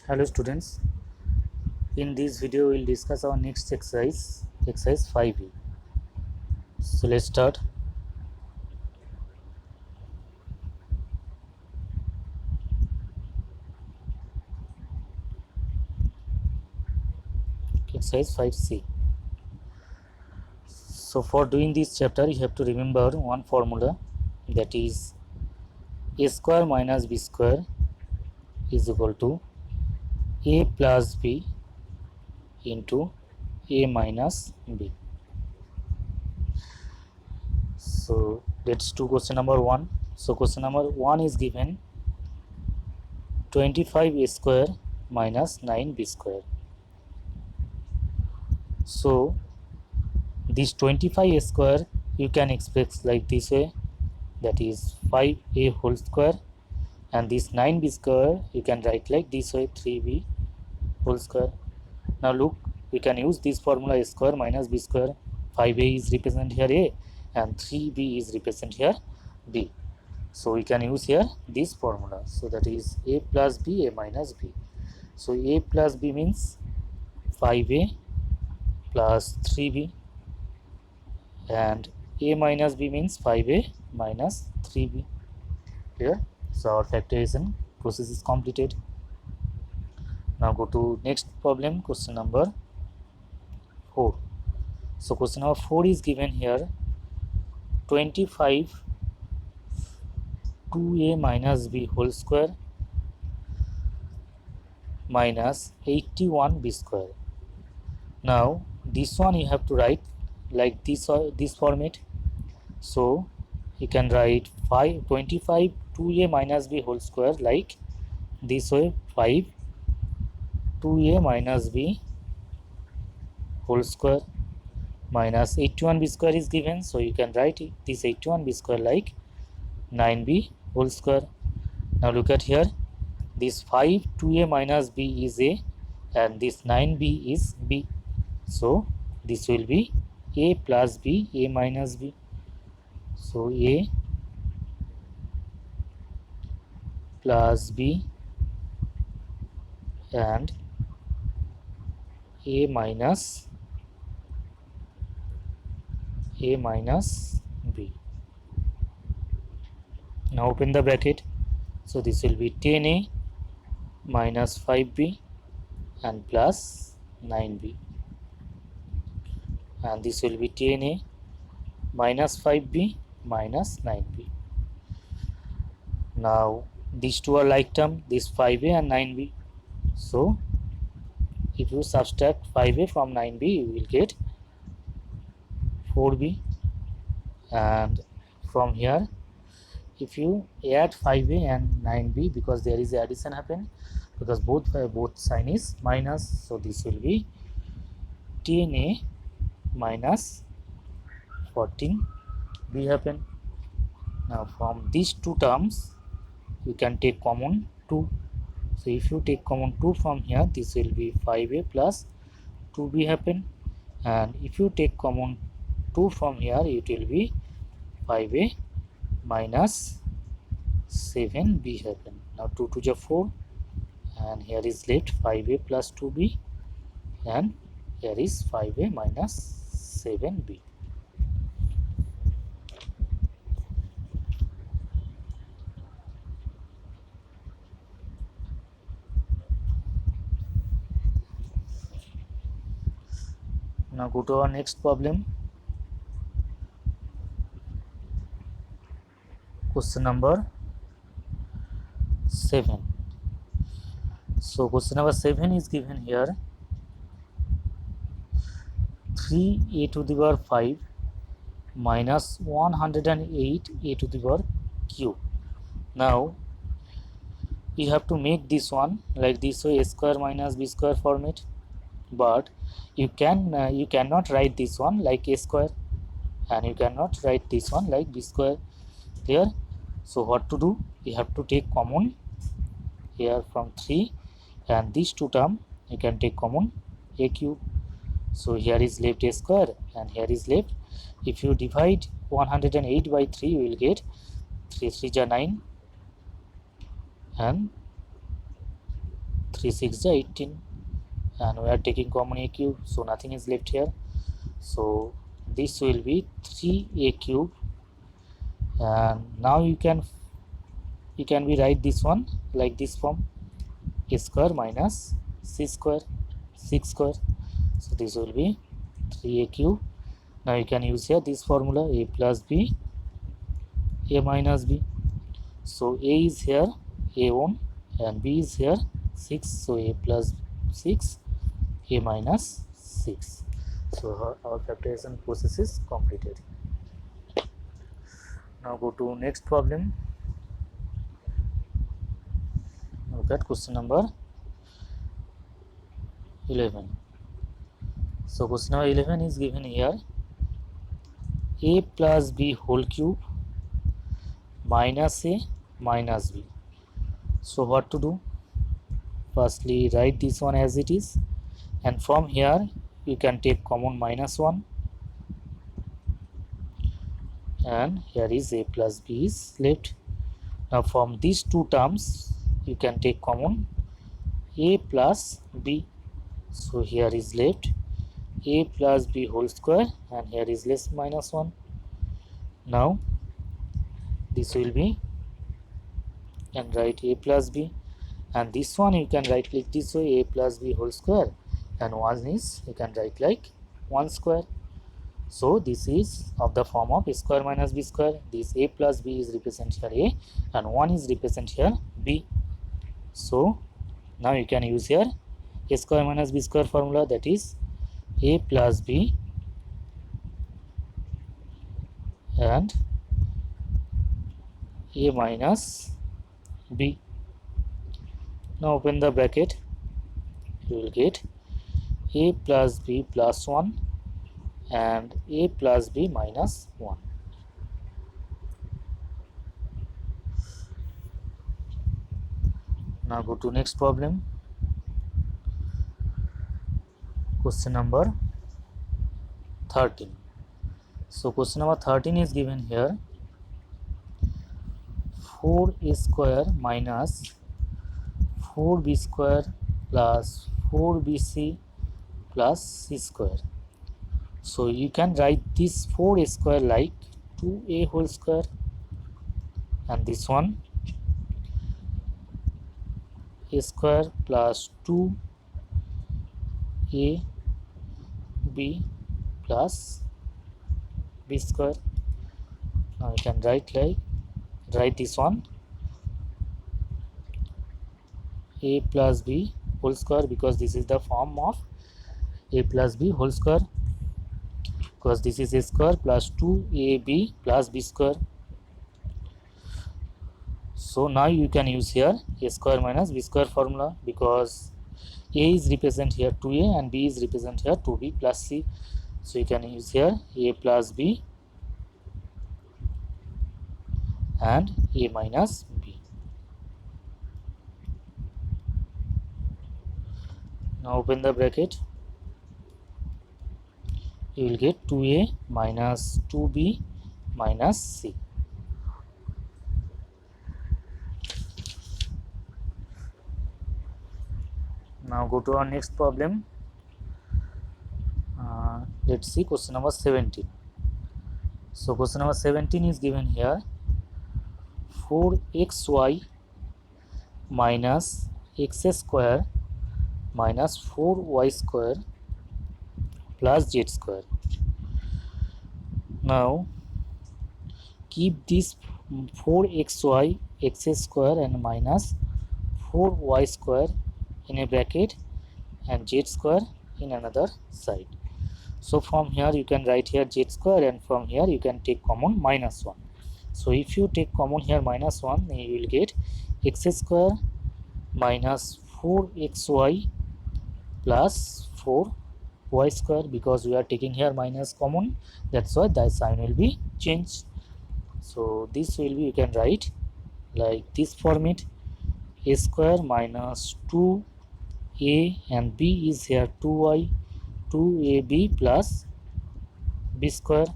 Hello students, in this video we will discuss our next exercise 5e. So let's start. Exercise 5c. So for doing this chapter you have to remember one formula, that is a square minus b square is equal to a plus b into a minus b. So let's do question number 1. So question number 1 is given 25a square minus 9b square. So this 25 square you can express like this way, that is 5a whole square, and this 9b square you can write like this way, 3b whole square. Now look, we can use this formula, a square minus b square. 5a is represent here a and 3b is represent here b. So we can use here this formula. So that is a plus b, a minus b. So a plus b means 5a plus 3b, and a minus b means 5a minus 3b. Clear? So our factorization process is completed. Now go to next problem, question number 4. So question number 4 is given here 25 2a minus b whole square minus 81 b square. Now this one you have to write like this format. So you can write 25 2a minus b whole square like this way, 5 2a minus b whole square minus 81b square is given. So you can write this 81b square like 9b whole square. Now look at here, this 5 2a minus b is a and this 9b is b. So this will be a plus b, a minus b. So a plus b and a minus b. Now open the bracket. So this will be 10a minus 5b and plus 9b, and this will be 10a minus 5b minus 9b. Now these two are like term, this 5a and 9b. So if you subtract 5a from 9b you will get 4b, and from here if you add 5a and 9b, because there is a addition happen, because both sign is minus, so this will be 10a minus 14b happen. Now from these two terms you can take common 2. So if you take common 2 from here, this will be 5a plus 2b happen, and if you take common 2 from here it will be 5a minus 7b happen. Now 2 to the 4, and here is left 5a plus 2b, and here is 5a minus 7b. Now go to our next problem, question number 7. So question number 7 is given here 3a to the power 5 minus 108 a to the power cube. Now you have to make this one like this way, a square minus b square format, but you cannot write this one like a square, and you cannot write this one like b square. Clear? So what to do, you have to take common here from 3, and these two term you can take common a cube. So here is left a square and here is left, if you divide 108 by 3 you will get 3 3 9, and 3 6 is 18, and we are taking common a cube, so nothing is left here. So this will be 3a cube, and now you can be write this one like this form: a square minus c square, 6 square. So this will be 3a cube. Now you can use here this formula: a plus b, a minus b. So a is here a1 and b is here 6, so a plus 6, a minus 6. So our factorization process is completed. Now go to next problem. Look at question number 11. So question number 11 is given here: a plus b whole cube minus a minus b. So what to do? Firstly, write this one as it is, and from here you can take common minus 1, and here is a plus b is left. Now from these two terms you can take common a plus b. So here is left a plus b whole square, and here is less minus 1. Now this will be, and write a plus b, and this one you can write like this way: a plus b whole square, and 1 is you can write like 1 square. So this is of the form of a square minus b square. This a plus b is represent here a, and 1 is represent here b. So now you can use here a square minus b square formula, that is a plus b and a minus b. Now open the bracket, you will get a plus b plus 1 and a plus b minus 1. Now go to next problem. Question number 13. So question number 13 is given here: 4a square minus 4b square plus 4bc plus c square. So you can write this 4a square like 2a whole square, and this one a square plus 2ab plus b square. Now you can write this one a plus b whole square, because this is the form of a plus b whole square, because this is a square plus 2ab plus b square. So now you can use here a square minus b square formula, because a is represent here 2a and b is represent here 2b plus c. So you can use here a plus b and a minus b. Now open the bracket, you will get 2a minus 2b minus c. Now go to our next problem. Let's see question number 17. So question number 17 is given here: 4xy minus x square minus 4y square plus z square. Now keep this 4xy x square and minus 4y square in a bracket and z square in another side. So from here you can write here z square, and from here you can take common minus 1. So if you take common here minus 1, then you will get x square minus 4xy plus 4y square, because we are taking here minus common, that's why the sign will be changed. So this will be, you can write like this format: a square minus 2a and b is here 2y, 2ab plus b square.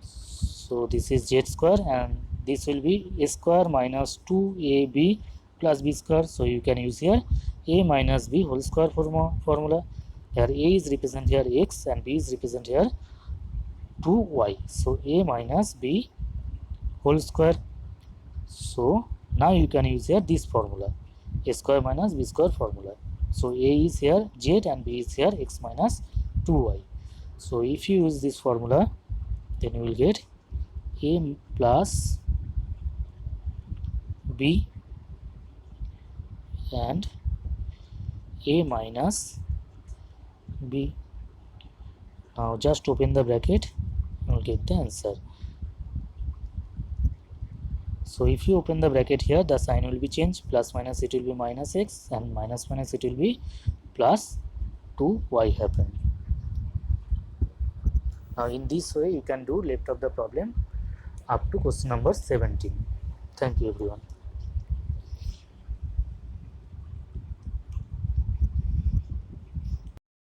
So this is z square, and this will be a square minus 2ab plus b square, so you can use here a minus b whole square formula. Here a is represent here x and b is represent here 2y, so a minus b whole square. So now you can use here this formula, a square minus b square formula. So a is here z and b is here x minus 2y. So if you use this formula, then you will get a plus b and a minus b. Now just open the bracket, you will get the answer. So if you open the bracket here, the sign will be changed, plus minus it will be minus x and minus minus it will be plus 2y happen. Now in this way you can do left of the problem up to question number 17. Thank you everyone.